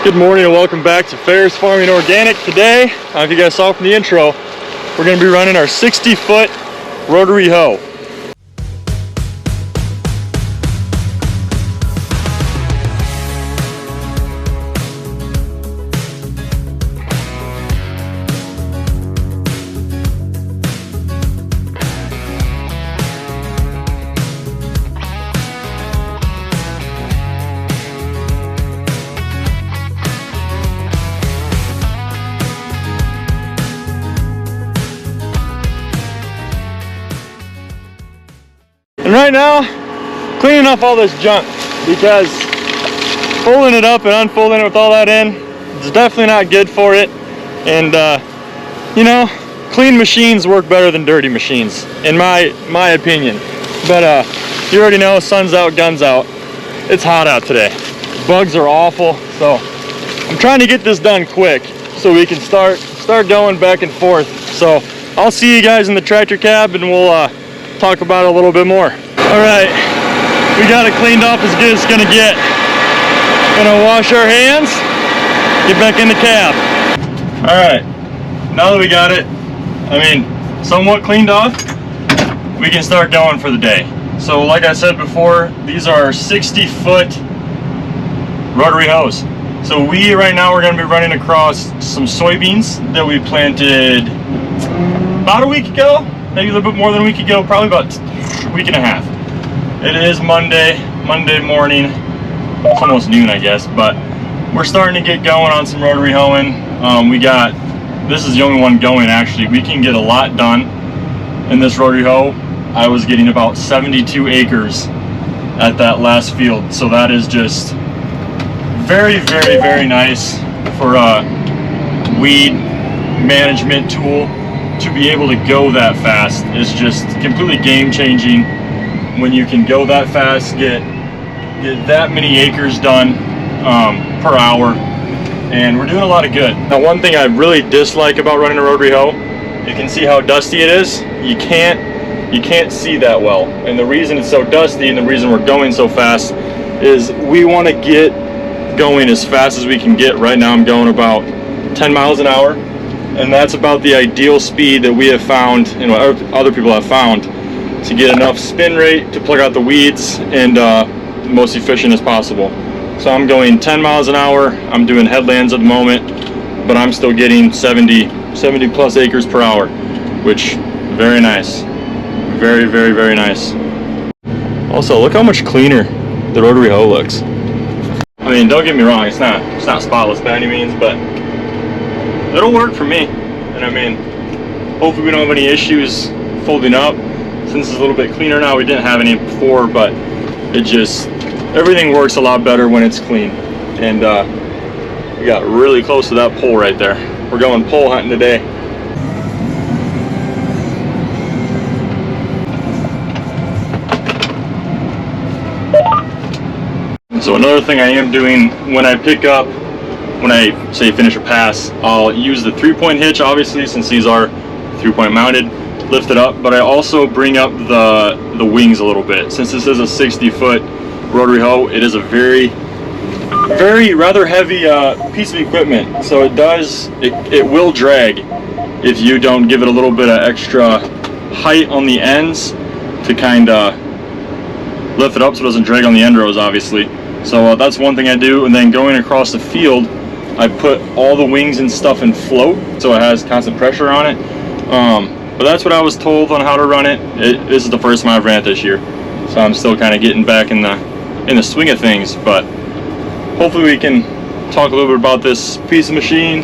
Good morning and welcome back to Ferris Farming Organic. Today, if you guys saw from the intro, we're going to be running our 60-foot rotary hoe. And right now, cleaning up all this junk, because folding it up and unfolding it with all that in is definitely not good for it. And you know, clean machines work better than dirty machines, in my opinion. But you already know, sun's out, guns out. It's hot out today. Bugs are awful, so I'm trying to get this done quick so we can start going back and forth. So I'll see you guys in the tractor cab and we'll talk about it a little bit more. All right, we got it cleaned off as good as it's gonna get. Gonna wash our hands, get back in the cab. All right, now that we got it, somewhat cleaned off, we can start going for the day. So like I said before, these are 60-foot rotary hoes. So right now we're gonna be running across some soybeans that we planted about a week ago, maybe a little bit more than a week ago, probably about a week and a half. It is Monday morning. It's almost noon, I guess, but we're starting to get going on some rotary hoeing. This is the only one going actually. We can get a lot done in this rotary hoe. I was getting about 72 acres at that last field, so that is just very, very, very nice for a weed management tool. To be able to go that fast is just completely game-changing. When you can go that fast, get that many acres done per hour, and we're doing a lot of good. Now, one thing I really dislike about running a rotary hoe, you can see how dusty it is. You can't see that well, and the reason it's so dusty and the reason we're going so fast is we want to get going as fast as we can get. Right now I'm going about 10 miles an hour. And that's about the ideal speed that we have found, and other people have found, to get enough spin rate to plug out the weeds and most efficient as possible. So I'm going 10 miles an hour. I'm doing headlands at the moment, but I'm still getting 70 plus acres per hour, which very nice. Very, very, very nice. Also, look how much cleaner the rotary hoe looks. Don't get me wrong, it's not spotless by any means, but it'll work for me. And hopefully we don't have any issues folding up. Since it's a little bit cleaner now, we didn't have any before, but everything works a lot better when it's clean. And we got really close to that pole right there. We're going pole hunting today. So another thing I am doing when I say finish a pass, I'll use the 3-point hitch, obviously, since these are 3-point mounted, lift it up, but I also bring up the wings a little bit. Since this is a 60-foot rotary hoe, it is a rather heavy piece of equipment, so it will drag if you don't give it a little bit of extra height on the ends to kind of lift it up so it doesn't drag on the end rows, obviously. So that's one thing I do. And then going across the field, I put all the wings and stuff in float, so it has constant pressure on it. But that's what I was told on how to run it. This is the first time I've ran it this year, so I'm still kind of getting back in the swing of things. But hopefully we can talk a little bit about this piece of machine.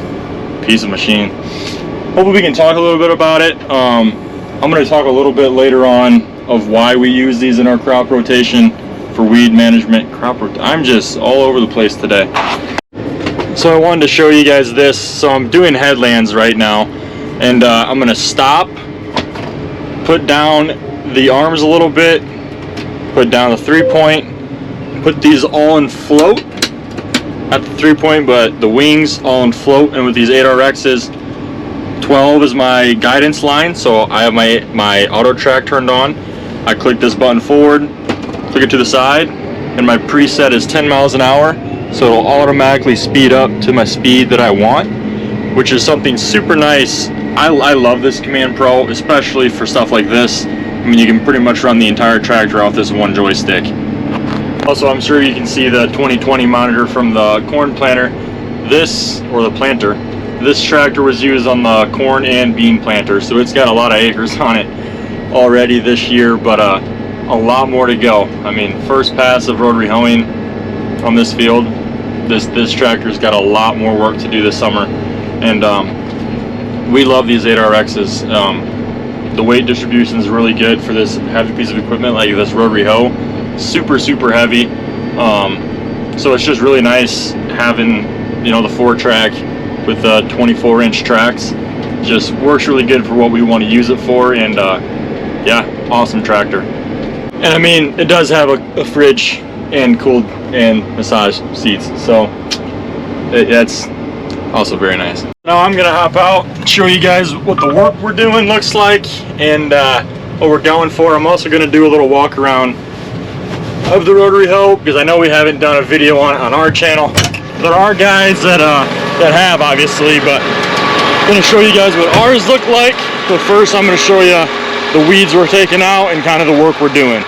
Hopefully we can talk a little bit about it. I'm going to talk a little bit later on of why we use these in our crop rotation for weed management. I'm just all over the place today. So I wanted to show you guys this. So I'm doing headlands right now, and I'm gonna stop, put down the arms a little bit, put down the 3-point, put these all in float at the 3-point, but the wings all in float. And with these 8RXs, 12 is my guidance line, so I have my auto track turned on. I click this button forward, click it to the side, and my preset is 10 miles an hour. so it'll automatically speed up to my speed that I want, which is something super nice. I love this Command Pro, especially for stuff like this. I mean, you can pretty much run the entire tractor off this one joystick. Also, I'm sure you can see the 2020 monitor from the corn planter. This, or the planter, this tractor was used on the corn and bean planter, so it's got a lot of acres on it already this year, but a lot more to go. I mean, first pass of rotary hoeing on this field. This tractor's got a lot more work to do this summer, and we love these 8RXs. The weight distribution is really good for this heavy piece of equipment like this rotary hoe. Super heavy, so it's just really nice having, you know, the 4-track with 24-inch tracks. Just works really good for what we want to use it for, and yeah, awesome tractor. And I mean, it does have a fridge and cooled and massage seats, so that's also very nice. Now I'm gonna hop out and show you guys what the work we're doing looks like and what we're going for. I'm also gonna do a little walk around of the rotary hoe, because I know we haven't done a video on our channel. There are guys that have, obviously, but I'm gonna show you guys what ours look like. But first I'm gonna show you the weeds we're taking out and kind of the work we're doing.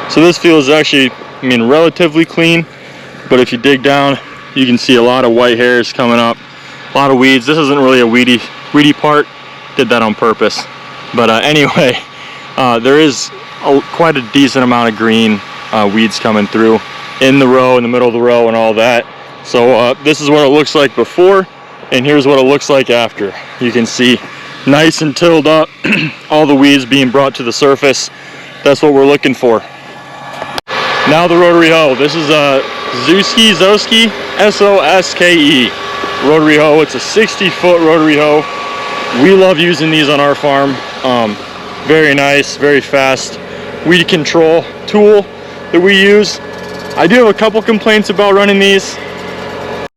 So this field is actually, I mean, relatively clean, but if you dig down, you can see a lot of white hairs coming up, a lot of weeds. This isn't really a weedy part, did that on purpose. But anyway, there is quite a decent amount of green weeds coming through in the row, in the middle of the row and all that. So this is what it looks like before, and here's what it looks like after. You can see nice and tilled up, all the weeds being brought to the surface. That's what we're looking for. Now the rotary hoe. This is a Zoske, S-O-S-K-E rotary hoe. It's a 60-foot rotary hoe. We love using these on our farm. Very nice, very fast weed control tool that we use. I do have a couple complaints about running these.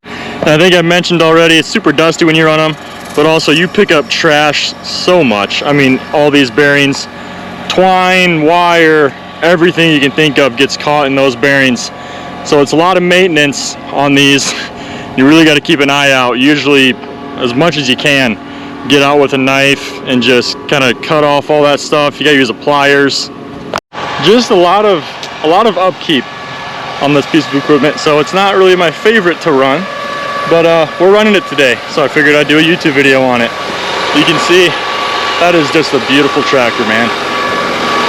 And I think I mentioned already, it's super dusty when you run them, but also you pick up trash so much. I mean, all these bearings, twine, wire, everything you can think of gets caught in those bearings. So it's a lot of maintenance on these. You really got to keep an eye out. Usually, as much as you can, get out with a knife and just kind of cut off all that stuff. You got to use the pliers. Just a lot of upkeep on this piece of equipment. So it's not really my favorite to run, but we're running it today. So I figured I'd do a YouTube video on it. You can see that is just a beautiful tractor, man.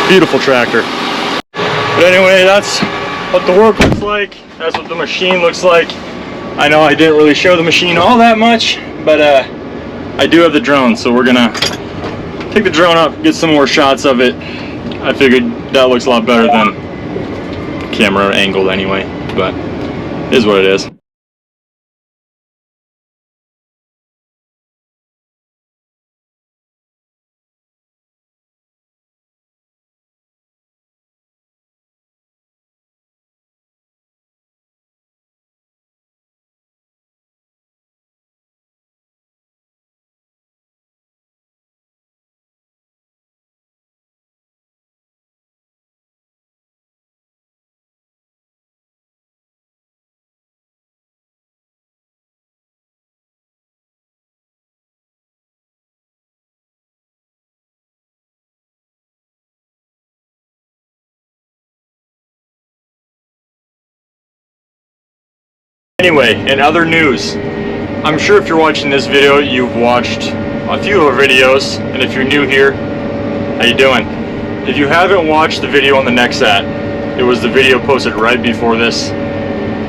Beautiful tractor. But anyway, that's what the work looks like. That's what the machine looks like. I know I didn't really show the machine all that much, but I do have the drone, so we're gonna take the drone up, get some more shots of it. I figured that looks a lot better than camera angled anyway, but it is what it is. Anyway, in other news, I'm sure if you're watching this video, you've watched a few of our videos, and if you're new here, how you doing? If you haven't watched the video on the Nexat, it was the video posted right before this.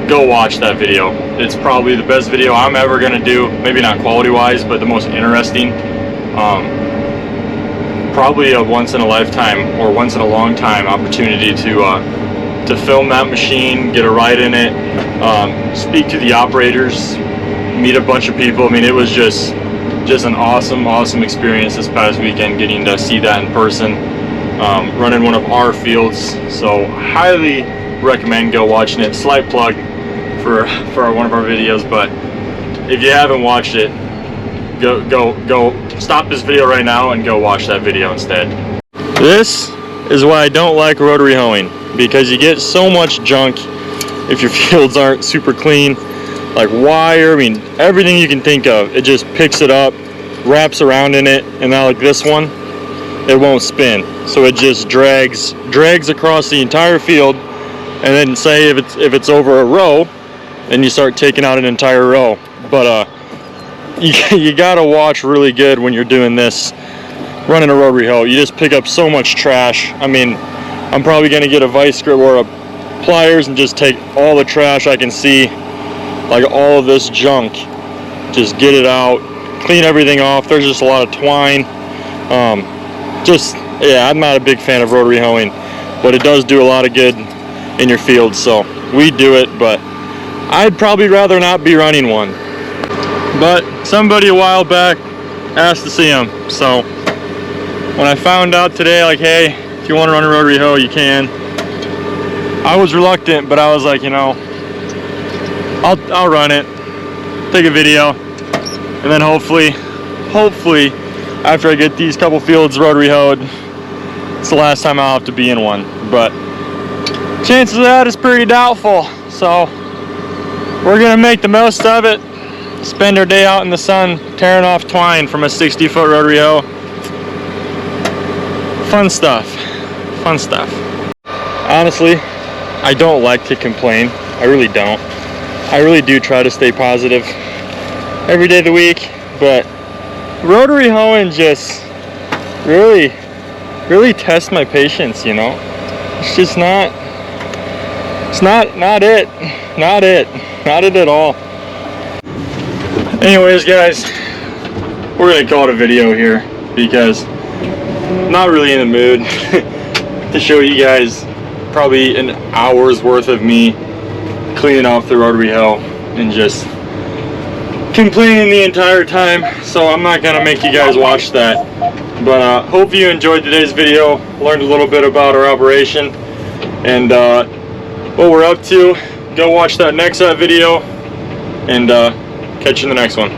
Go watch that video. It's probably the best video I'm ever gonna do. Maybe not quality-wise, but the most interesting. Probably a once-in-a-lifetime or once-in-a-long-time opportunity to film that machine, get a ride in it, speak to the operators, meet a bunch of people. I mean, it was just an awesome experience this past weekend, getting to see that in person, running one of our fields. So highly recommend go watching it. Slight plug for one of our videos, but if you haven't watched it, go stop this video right now and go watch that video instead. This is why I don't like rotary hoeing, because you get so much junk if your fields aren't super clean, like wire, I mean, everything you can think of, it just picks it up, wraps around in it, and now like this one, it won't spin. So it just drags across the entire field, and then say if it's over a row, then you start taking out an entire row. But you gotta watch really good when you're doing this, running a rotary hoe. You just pick up so much trash. I mean, I'm probably gonna get a vice grip or a pliers and just take all the trash I can see, like all of this junk, just get it out, clean everything off. There's just a lot of twine. Yeah, I'm not a big fan of rotary hoeing, but it does do a lot of good in your field, so we do it. But I'd probably rather not be running one. But somebody a while back asked to see them, so when I found out today, like, hey, if you want to run a rotary hoe, you can, I was reluctant, but I was like, you know, I'll run it, take a video, and then hopefully after I get these couple fields rotary hoed, it's the last time I'll have to be in one. But chances of that is pretty doubtful, so we're gonna make the most of it, spend our day out in the sun tearing off twine from a 60-foot rotary hoe. Fun stuff. Honestly, I don't like to complain. I really don't. I really do try to stay positive every day of the week, but rotary hoeing just really tests my patience, you know. It's just not it at all. Anyways, guys, we're gonna call it a video here because I'm not really in the mood to show you guys probably an hour's worth of me cleaning off the rotary hoe and just complaining the entire time, so I'm not gonna make you guys watch that. But hope you enjoyed today's video, learned a little bit about our operation and what we're up to. Go watch that next video and catch you in the next one.